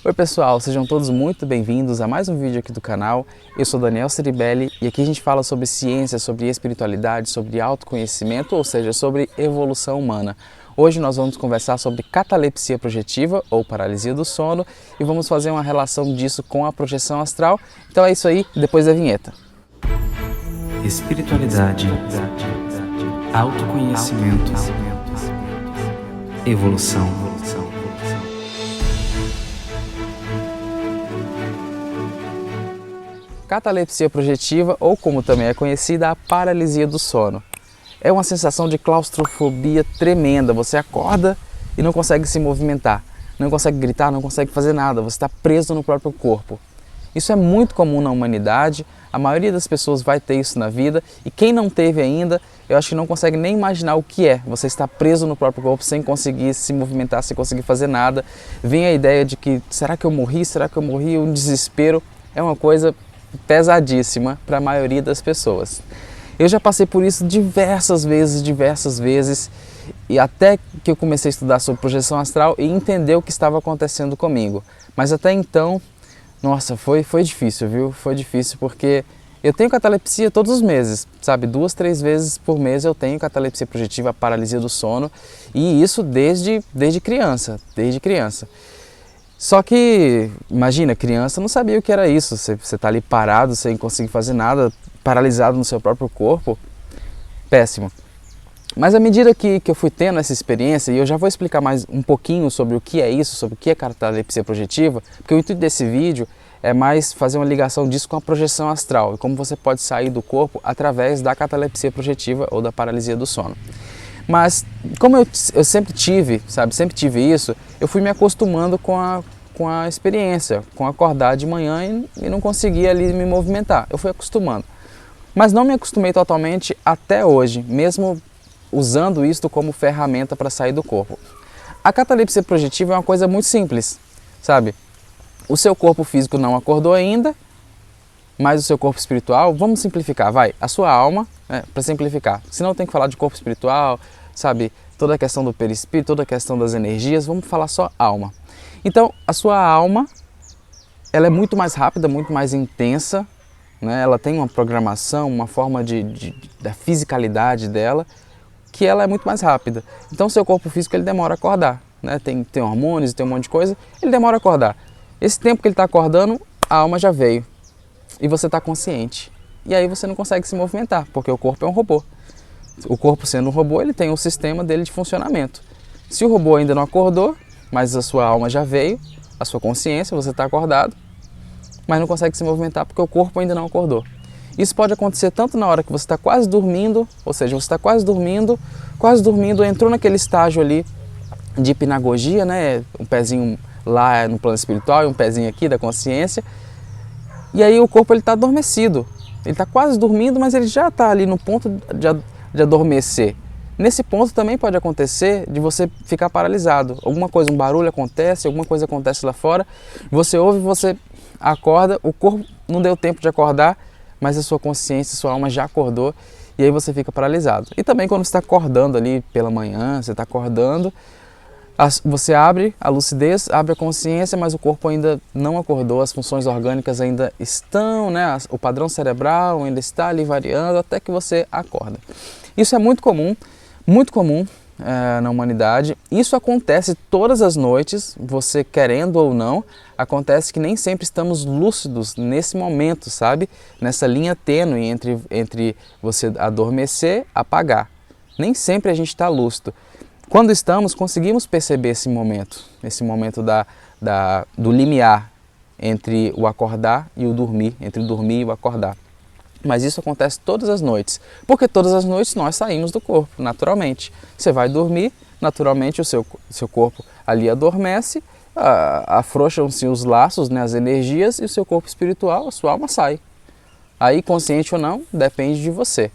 Oi pessoal, sejam todos muito bem-vindos a mais um vídeo aqui do canal. Eu sou Daniel Ceribelli e aqui a gente fala sobre ciência, sobre espiritualidade, sobre autoconhecimento, ou seja, sobre evolução humana. Hoje nós vamos conversar sobre catalepsia projetiva ou paralisia do sono e vamos fazer uma relação disso com a projeção astral. Então é isso aí, depois da vinheta. Espiritualidade, autoconhecimento, evolução. Catalepsia projetiva, ou como também é conhecida, a paralisia do sono. É uma sensação de claustrofobia tremenda. Você acorda e não consegue se movimentar, não consegue gritar, não consegue fazer nada. Você está preso no próprio corpo. Isso é muito comum na humanidade, a maioria das pessoas vai ter isso na vida e quem não teve ainda, eu acho que não consegue nem imaginar o que é. Você está preso no próprio corpo sem conseguir se movimentar, sem conseguir fazer nada. Vem a ideia de que, será que eu morri? Será que eu morri? Um desespero. É uma coisa pesadíssima para a maioria das pessoas. Eu já passei por isso diversas vezes, e até que eu comecei a estudar sobre projeção astral e entender o que estava acontecendo comigo. Mas até então, nossa, foi difícil, viu? Foi difícil porque eu tenho catalepsia todos os meses, sabe? 2, 3 vezes por mês eu tenho catalepsia projetiva, paralisia do sono, e isso desde criança, Só que, imagina, criança não sabia o que era isso, você está ali parado, sem conseguir fazer nada, paralisado no seu próprio corpo, péssimo. Mas à medida que eu fui tendo essa experiência, e eu já vou explicar mais um pouquinho sobre o que é isso, sobre o que é catalepsia projetiva, porque o intuito desse vídeo é mais fazer uma ligação disso com a projeção astral, e como você pode sair do corpo através da catalepsia projetiva ou da paralisia do sono. Mas como eu sempre tive, sabe, sempre tive isso, eu fui me acostumando com a experiência, com acordar de manhã e não conseguia ali me movimentar. Eu fui acostumando. Mas não me acostumei totalmente até hoje, mesmo usando isto como ferramenta para sair do corpo. A catalepsia projetiva é uma coisa muito simples, sabe? O seu corpo físico não acordou ainda, mas o seu corpo espiritual, vamos simplificar, vai, a sua alma, para simplificar, senão tem que falar de corpo espiritual, sabe, toda a questão do perispírito, toda a questão das energias, vamos falar só alma. Então, a sua alma, ela é muito mais rápida, muito mais intensa, né? Ela tem uma programação, uma forma da fisicalidade dela, que ela é muito mais rápida. Então, o seu corpo físico, ele demora a acordar, né? Tem hormônios, tem um monte de coisa, ele demora a acordar. Esse tempo que ele está acordando, a alma já veio e você está consciente. E aí você não consegue se movimentar, porque o corpo é um robô. O corpo sendo um robô, ele tem o sistema dele de funcionamento. Se o robô ainda não acordou, mas a sua alma já veio, a sua consciência, você está acordado, mas não consegue se movimentar porque o corpo ainda não acordou. Isso pode acontecer tanto na hora que você está quase dormindo, ou seja, você está quase dormindo, entrou naquele estágio ali de hipnagogia, né? Um pezinho lá no plano espiritual e um pezinho aqui da consciência, e aí o corpo está adormecido. Ele está quase dormindo, mas ele já está ali no ponto de adormecer. Nesse ponto também pode acontecer de você ficar paralisado. Alguma coisa, um barulho acontece, alguma coisa acontece lá fora, você ouve, você acorda, o corpo não deu tempo de acordar, mas a sua consciência, a sua alma já acordou, e aí você fica paralisado. E também quando você está acordando ali pela manhã, você está acordando, você abre a lucidez, abre a consciência, mas o corpo ainda não acordou, as funções orgânicas ainda estão, né? O padrão cerebral ainda está ali variando até que você acorda. Isso é muito comum na humanidade. Isso acontece todas as noites, você querendo ou não, acontece que nem sempre estamos lúcidos nesse momento, sabe? Nessa linha tênue entre você adormecer e apagar. Nem sempre a gente está lúcido. Quando estamos, conseguimos perceber esse momento do limiar entre o acordar e o dormir, entre o dormir e o acordar. Mas isso acontece todas as noites, porque todas as noites nós saímos do corpo, naturalmente. Você vai dormir, naturalmente o seu corpo ali adormece, afrouxam-se os laços, né, as energias, e o seu corpo espiritual, a sua alma sai. Aí, consciente ou não, depende de você,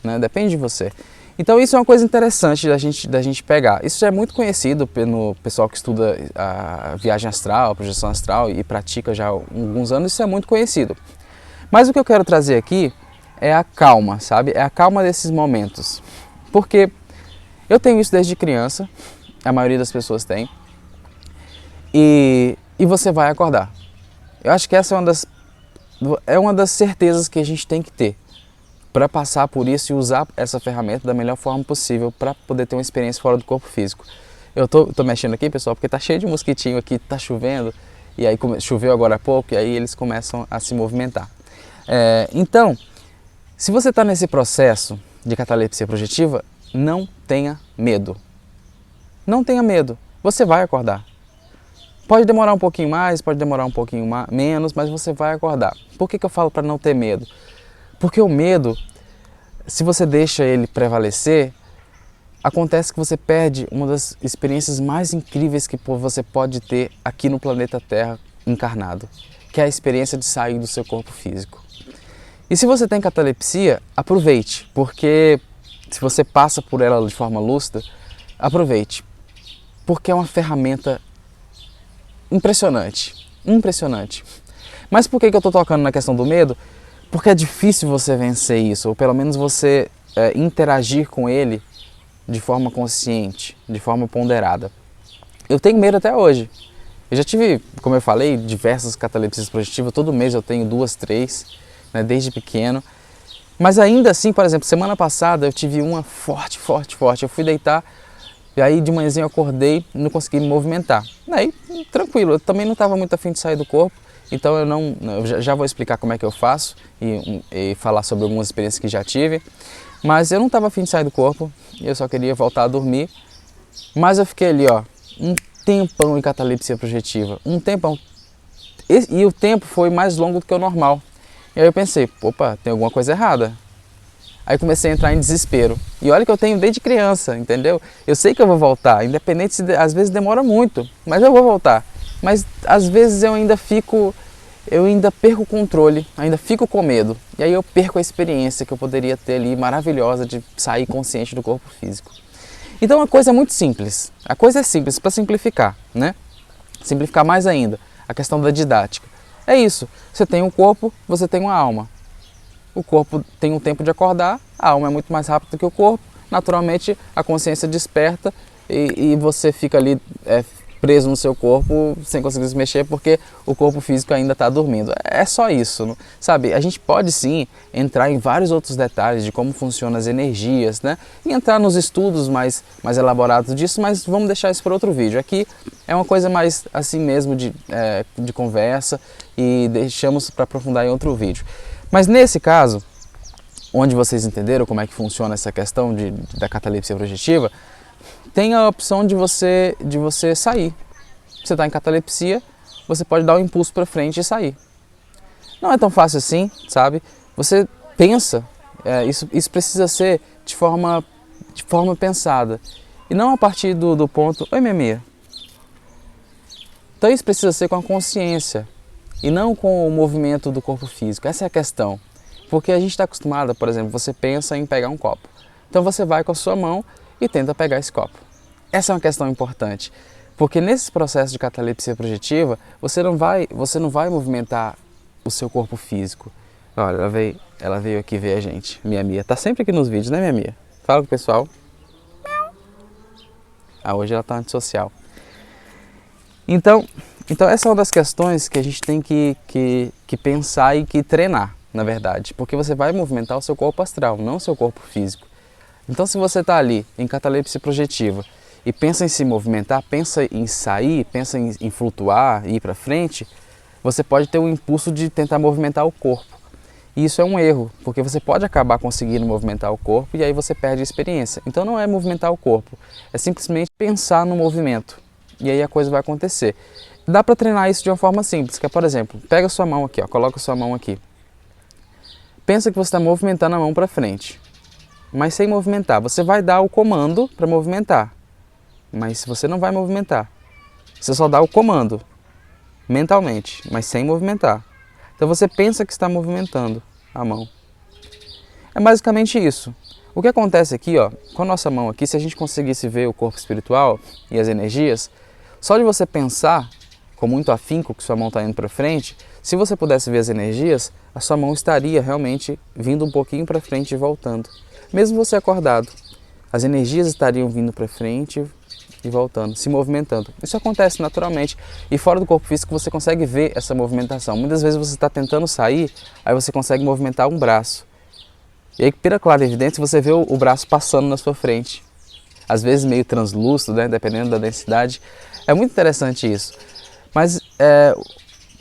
né? Depende de você. Então isso é uma coisa interessante da gente pegar. Isso já é muito conhecido pelo pessoal que estuda a viagem astral, a projeção astral e pratica já há alguns anos, isso é muito conhecido. Mas o que eu quero trazer aqui é a calma, sabe? É a calma desses momentos. Porque eu tenho isso desde criança, a maioria das pessoas tem. E e você vai acordar. Eu acho que essa é uma das certezas que a gente tem que ter para passar por isso e usar essa ferramenta da melhor forma possível para poder ter uma experiência fora do corpo físico. Eu tô mexendo aqui, pessoal, porque tá cheio de mosquitinho aqui, tá chovendo, e aí choveu agora há pouco, e aí eles começam a se movimentar. Então, se você está nesse processo de catalepsia projetiva, não tenha medo. Não tenha medo, você vai acordar. Pode demorar um pouquinho mais, pode demorar um pouquinho menos, mas você vai acordar. Por que eu falo para não ter medo? Porque o medo, se você deixa ele prevalecer, acontece que você perde uma das experiências mais incríveis que você pode ter aqui no planeta Terra encarnado, que é a experiência de sair do seu corpo físico. E se você tem catalepsia, aproveite, porque se você passa por ela de forma lúcida, aproveite, porque é uma ferramenta impressionante, impressionante. Mas por que eu estou tocando na questão do medo? Porque é difícil você vencer isso, ou pelo menos você interagir com ele de forma consciente, de forma ponderada. Eu tenho medo até hoje. Eu já tive, como eu falei, diversas catalepsias projetivas, todo mês eu tenho 2, 3, né, desde pequeno. Mas ainda assim, por exemplo, semana passada eu tive uma forte. Eu fui deitar e aí de manhãzinha eu acordei e não consegui me movimentar. Aí, tranquilo, eu também não estava muito afim de sair do corpo, então eu já vou explicar como é que eu faço e falar sobre algumas experiências que já tive. Mas eu não estava afim de sair do corpo, eu só queria voltar a dormir. Mas eu fiquei ali, ó, um tempão em catalepsia projetiva, um tempão. E o tempo foi mais longo do que o normal. E aí eu pensei, opa, tem alguma coisa errada. Aí comecei a entrar em desespero. E olha que eu tenho desde criança, entendeu? Eu sei que eu vou voltar, independente se às vezes demora muito, mas eu vou voltar. Mas às vezes eu ainda perco o controle, ainda fico com medo. E aí eu perco a experiência que eu poderia ter ali, maravilhosa, de sair consciente do corpo físico. Então a coisa é muito simples. A coisa é simples para simplificar, né? Simplificar mais ainda, a questão da didática. É isso, você tem um corpo, você tem uma alma. O corpo tem um tempo de acordar, a alma é muito mais rápida que o corpo. Naturalmente a consciência desperta e você fica ali preso no seu corpo sem conseguir se mexer porque o corpo físico ainda está dormindo. É só isso, sabe? A gente pode sim entrar em vários outros detalhes de como funcionam as energias, né? E entrar nos estudos mais elaborados disso, mas vamos deixar isso para outro vídeo. Aqui é uma coisa mais assim mesmo de conversa e deixamos para aprofundar em outro vídeo. Mas nesse caso, onde vocês entenderam como é que funciona essa questão da catalepsia projetiva, tem a opção de você sair. Você está em catalepsia, você pode dar um impulso para frente e sair. Não é tão fácil assim, sabe? Você pensa, isso precisa ser de forma pensada. E não a partir do ponto, oi minha Mia. Então isso precisa ser com a consciência e não com o movimento do corpo físico. Essa é a questão. Porque a gente está acostumado, por exemplo, você pensa em pegar um copo. Então você vai com a sua mão e tenta pegar esse copo. Essa é uma questão importante, porque nesse processo de catalepsia projetiva, você não vai movimentar o seu corpo físico. Olha, ela veio aqui ver a gente, minha Mia. Tá sempre aqui nos vídeos, né, minha Mia? Fala com o pessoal. Hoje ela tá antissocial. Então essa é uma das questões que a gente tem que pensar e que treinar, na verdade, porque você vai movimentar o seu corpo astral, não o seu corpo físico. Então se você está ali em catalepsia projetiva e pensa em se movimentar, pensa em sair, pensa em flutuar, ir para frente, você pode ter o impulso de tentar movimentar o corpo. E isso é um erro, porque você pode acabar conseguindo movimentar o corpo e aí você perde a experiência. Então não é movimentar o corpo, é simplesmente pensar no movimento e aí a coisa vai acontecer. Dá para treinar isso de uma forma simples, que é, por exemplo, pega a sua mão aqui, ó, coloca a sua mão aqui. Pensa que você está movimentando a mão para frente, mas sem movimentar. Você vai dar o comando para movimentar, mas você não vai movimentar. Você só dá o comando mentalmente, mas sem movimentar. Então você pensa que está movimentando a mão. É basicamente isso. O que acontece aqui, ó, com a nossa mão aqui, se a gente conseguisse ver o corpo espiritual e as energias, só de você pensar com muito afinco que sua mão está indo para frente, se você pudesse ver as energias, a sua mão estaria realmente vindo um pouquinho para frente e voltando. Mesmo você acordado, as energias estariam vindo para frente e voltando, se movimentando. Isso acontece naturalmente e fora do corpo físico você consegue ver essa movimentação. Muitas vezes você está tentando sair, aí você consegue movimentar um braço. E aí, pela clara evidência, você vê o braço passando na sua frente. Às vezes meio translúcido, né, dependendo da densidade. É muito interessante isso. Mas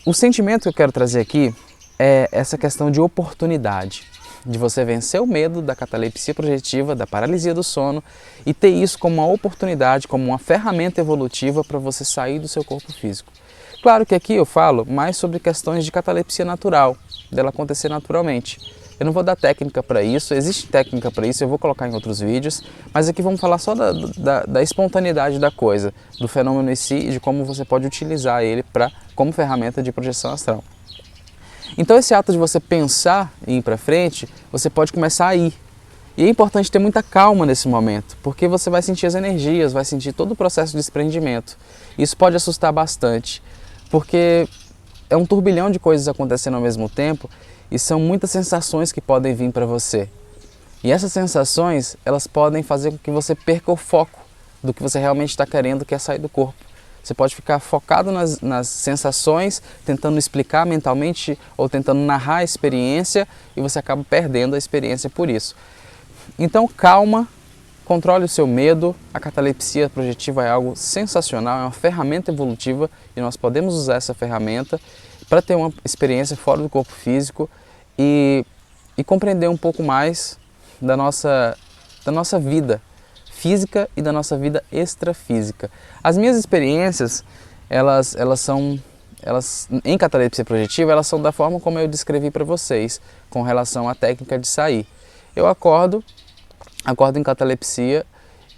o sentimento que eu quero trazer aqui é essa questão de oportunidade. De você vencer o medo da catalepsia projetiva, da paralisia do sono e ter isso como uma oportunidade, como uma ferramenta evolutiva para você sair do seu corpo físico. Claro que aqui eu falo mais sobre questões de catalepsia natural, dela acontecer naturalmente. Eu não vou dar técnica para isso, existe técnica para isso, eu vou colocar em outros vídeos, mas aqui vamos falar só da espontaneidade da coisa, do fenômeno em si e de como você pode utilizar ele como ferramenta de projeção astral. Então esse ato de você pensar em ir para frente, você pode começar a ir. E é importante ter muita calma nesse momento, porque você vai sentir as energias, vai sentir todo o processo de desprendimento. Isso pode assustar bastante, porque é um turbilhão de coisas acontecendo ao mesmo tempo e são muitas sensações que podem vir para você. E essas sensações, elas podem fazer com que você perca o foco do que você realmente está querendo, que é sair do corpo. Você pode ficar focado nas sensações, tentando explicar mentalmente ou tentando narrar a experiência e você acaba perdendo a experiência por isso. Então calma, controle o seu medo, a catalepsia projetiva é algo sensacional, é uma ferramenta evolutiva e nós podemos usar essa ferramenta para ter uma experiência fora do corpo físico e compreender um pouco mais da nossa vida física e da nossa vida extrafísica. As minhas experiências, elas em catalepsia projetiva, elas são da forma como eu descrevi para vocês, com relação à técnica de sair. Eu acordo em catalepsia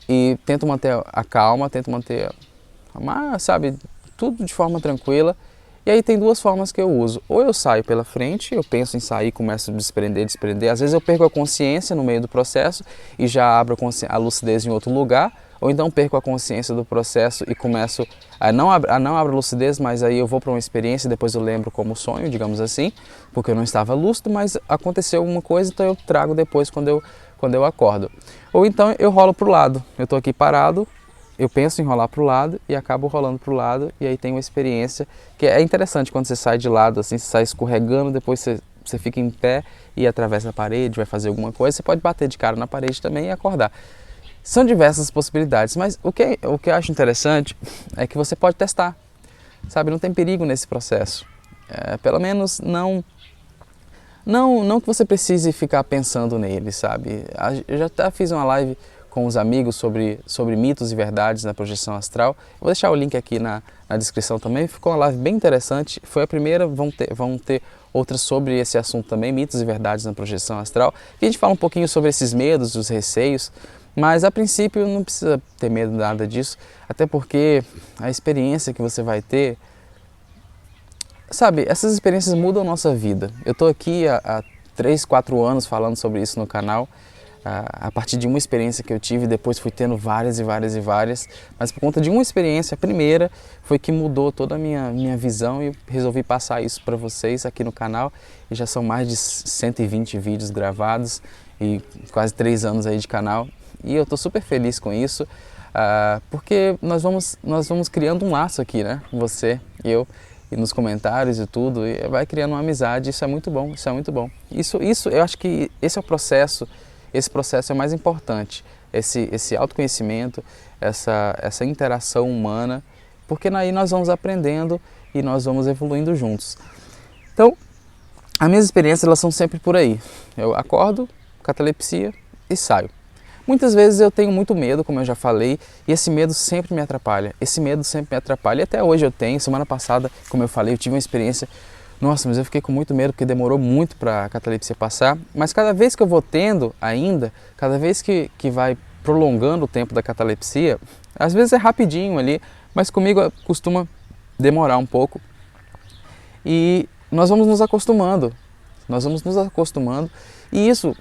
e tento manter a calma, tento manter, sabe, tudo de forma tranquila. E aí tem duas formas que eu uso. Ou eu saio pela frente, eu penso em sair, começo a desprender. Às vezes eu perco a consciência no meio do processo e já abro a lucidez em outro lugar. Ou então perco a consciência do processo e começo não abro a lucidez, mas aí eu vou para uma experiência e depois eu lembro como sonho, digamos assim, porque eu não estava lúcido, mas aconteceu alguma coisa, então eu trago depois quando eu acordo. Ou então eu rolo para o lado, eu estou aqui parado, eu penso em rolar para o lado e acabo rolando para o lado e aí tem uma experiência que é interessante quando você sai de lado, assim, você sai escorregando, depois você fica em pé e atravessa a parede, vai fazer alguma coisa, você pode bater de cara na parede também e acordar. São diversas possibilidades, mas o que eu acho interessante é que você pode testar, sabe? Não tem perigo nesse processo, pelo menos não que você precise ficar pensando nele, sabe? Eu já até fiz uma live com os amigos sobre mitos e verdades na projeção astral. Eu vou deixar o link aqui na descrição também. Ficou uma live bem interessante. Foi a primeira, vão ter outras sobre esse assunto também, mitos e verdades na projeção astral. E a gente fala um pouquinho sobre esses medos, os receios, mas a princípio não precisa ter medo de nada disso, até porque a experiência que você vai ter, sabe, essas experiências mudam a nossa vida. Eu estou aqui há 3, 4 anos falando sobre isso no canal, a partir de uma experiência que eu tive, depois fui tendo várias, mas por conta de uma experiência, a primeira, foi que mudou toda a minha visão e resolvi passar isso para vocês aqui no canal. E já são mais de 120 vídeos gravados e quase 3 anos aí de canal. E eu estou super feliz com isso, porque nós vamos criando um laço aqui, né? Você e eu, e nos comentários e tudo, e vai criando uma amizade. Isso é muito bom, isso é muito bom. Isso eu acho que esse é o processo. Esse processo é mais importante, esse autoconhecimento, essa interação humana, porque aí nós vamos aprendendo e nós vamos evoluindo juntos. Então, as minhas experiências elas são sempre por aí. Eu acordo, catalepsia e saio. Muitas vezes eu tenho muito medo, como eu já falei, e esse medo sempre me atrapalha. E até hoje eu tenho. Semana passada, como eu falei, eu tive uma experiência. Nossa, mas eu fiquei com muito medo porque demorou muito para a catalepsia passar. Mas cada vez que eu vou tendo ainda, cada vez que vai prolongando o tempo da catalepsia, às vezes é rapidinho ali, mas comigo costuma demorar um pouco. E nós vamos nos acostumando. E isso,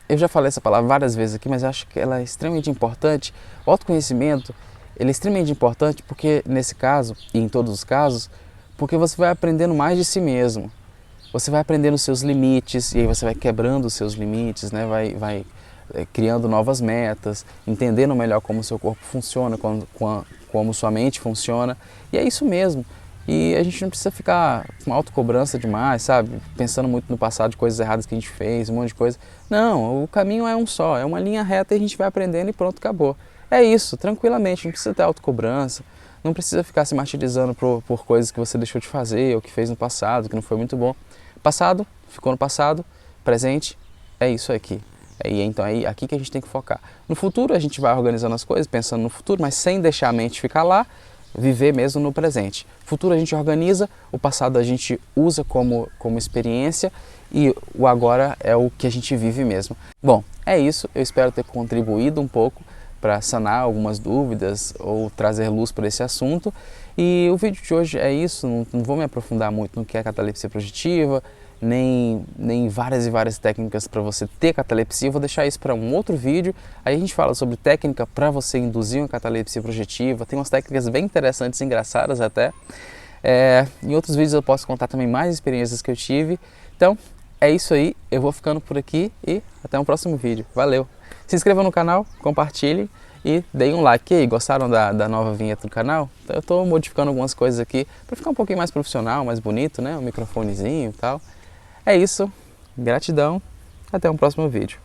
eu já falei essa palavra várias vezes aqui, mas acho que ela é extremamente importante. O autoconhecimento, ele é extremamente importante porque nesse caso, e em todos os casos, porque você vai aprendendo mais de si mesmo, você vai aprendendo os seus limites e aí você vai quebrando os seus limites, né? vai criando novas metas, entendendo melhor como o seu corpo funciona, como sua mente funciona, e é isso mesmo. E a gente não precisa ficar com autocobrança demais, sabe? Pensando muito no passado de coisas erradas que a gente fez, um monte de coisa. Não, o caminho é um só, é uma linha reta e a gente vai aprendendo e pronto, acabou. É isso, tranquilamente, não precisa ter autocobrança, não precisa ficar se martirizando por coisas que você deixou de fazer ou que fez no passado, que não foi muito bom. Passado, ficou no passado, presente, é isso aqui. Então é aqui que a gente tem que focar. No futuro a gente vai organizando as coisas, pensando no futuro, mas sem deixar a mente ficar lá, viver mesmo no presente. Futuro a gente organiza, o passado a gente usa como experiência e o agora é o que a gente vive mesmo. Bom, é isso, eu espero ter contribuído um pouco para sanar algumas dúvidas ou trazer luz para esse assunto. E o vídeo de hoje é isso, não vou me aprofundar muito no que é catalepsia projetiva, nem várias e várias técnicas para você ter catalepsia. Eu vou deixar isso para um outro vídeo. Aí a gente fala sobre técnica para você induzir uma catalepsia projetiva. Tem umas técnicas bem interessantes, engraçadas até. Em outros vídeos eu posso contar também mais experiências que eu tive. Então é isso aí, eu vou ficando por aqui e até um próximo vídeo. Valeu! Se inscreva no canal, compartilhe e deem um like. E aí, gostaram da nova vinheta do canal? Eu estou modificando algumas coisas aqui para ficar um pouquinho mais profissional, mais bonito, né? Um microfonezinho e tal. É isso, gratidão, até um próximo vídeo.